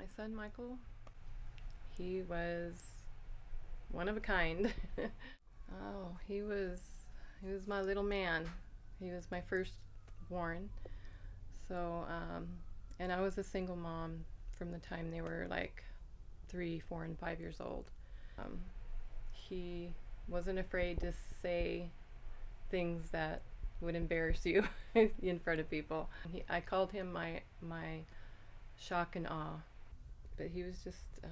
My son Michael, he was one of a kind. Oh, he was my little man. He was my firstborn. So, and I was a single mom from the time they were like 3, 4, and 5 years old. Um, he wasn't afraid to say things that would embarrass you in front of people. I called him my shock and awe, but he was just I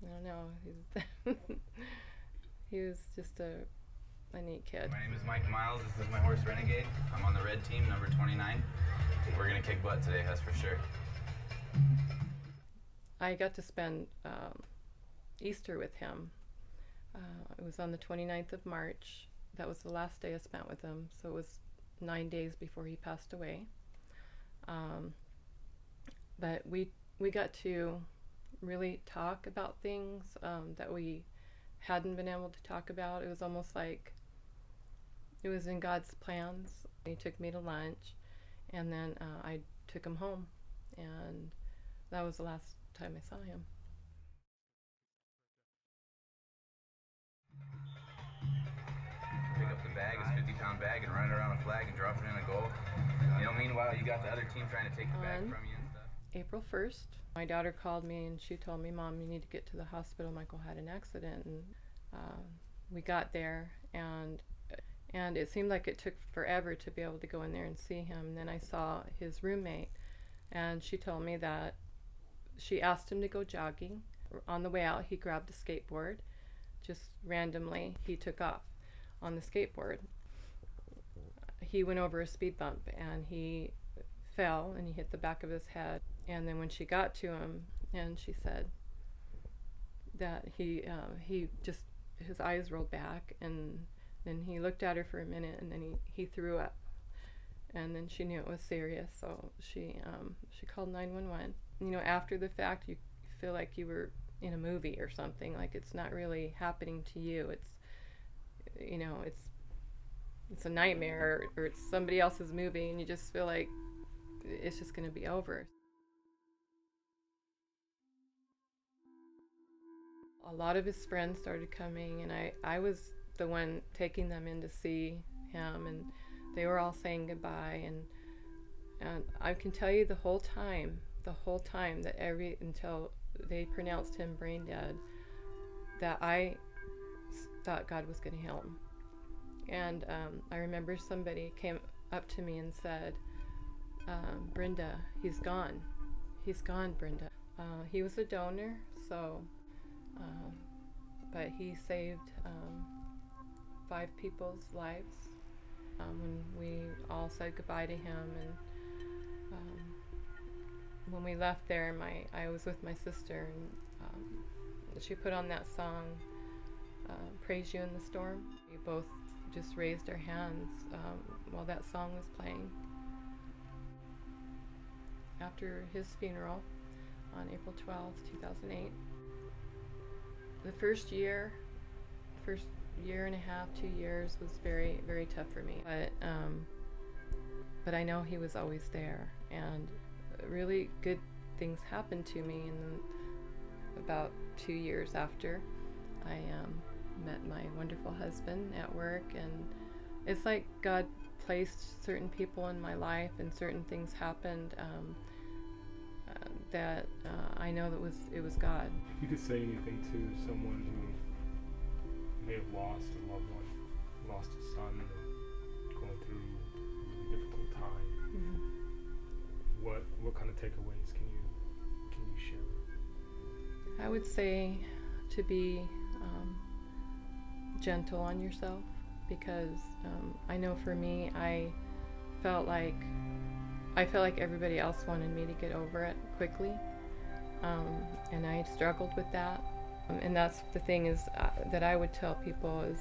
don't know. He was just a neat kid. My name is Mike Miles. This is my horse Renegade. I'm on the red team, number 29. We're gonna kick butt today, that's for sure. I got to spend Easter with him. It was on the 29th of March. That was the last day I spent with him, so it was 9 days before he passed away. But we got to really talk about things that we hadn't been able to talk about. It was almost like it was in God's plans. He took me to lunch, and then I took him home, and that was the last time I saw him. Pick up the bag, his 50-pound bag, and run it around a flag and drop it in a goal. Meanwhile, you got the other team trying to take the bag from you and stuff. April 1st, my daughter called me and she told me, "Mom, you need to get to the hospital. Michael had an accident." And we got there, and it seemed like it took forever to be able to go in there and see him. And then I saw his roommate, and she told me that she asked him to go jogging. On the way out, he grabbed a skateboard. Just randomly, he took off on the skateboard. He went over a speed bump and he fell and he hit the back of his head. And then when she got to him, and she said that he just, his eyes rolled back, and then he looked at her for a minute, and then he threw up. And then she knew it was serious, so she called 911. After the fact, you feel like you were in a movie or something, like it's not really happening to you. It's a nightmare, or it's somebody else's movie, and you just feel like it's just going to be over. A lot of his friends started coming, and I was the one taking them in to see him, and they were all saying goodbye, and I can tell you the whole time that until they pronounced him brain dead, that I thought God was going to heal him. And I remember somebody came up to me and said, "Brenda, he's gone, Brenda." He was a donor, so but he saved 5 people's lives when we all said goodbye to him. And when we left there, I was with my sister, and she put on that song, "Praise You in the Storm." We both just raised our hands while that song was playing. After his funeral on April 12th, 2008, the first year and a half, 2 years was very, very tough for me. But I know he was always there, and really good things happened to me. And about 2 years after, I met my wonderful husband at work, and it's like God placed certain people in my life, and certain things happened that I know that it was God. If you could say anything to someone who may have lost a loved one, lost a son, or going through a difficult time, Mm-hmm. what kind of takeaways can you share? I would say to be gentle on yourself, because I know for me, I felt like everybody else wanted me to get over it quickly, and I struggled with that. And that's the thing is that I would tell people is,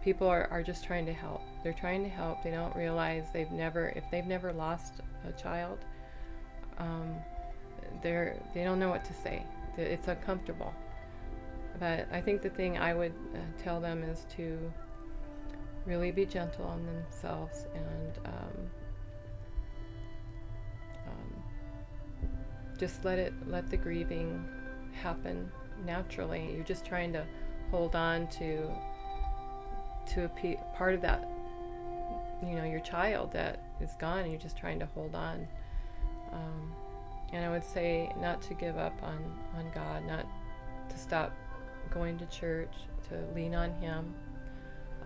people are just trying to help. They're trying to help. They don't realize if they've never lost a child, they don't know what to say. It's uncomfortable. But I think the thing I would tell them is to really be gentle on themselves, and just let the grieving happen naturally. You're just trying to hold on to part of that, your child that is gone, and you're just trying to hold on. And I would say not to give up on God, not to stop going to church, to lean on Him.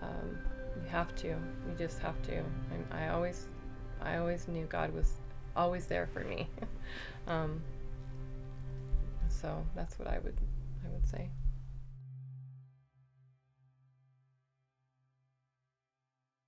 You have to. You just have to. I always knew God was always there for me. So that's what I would say.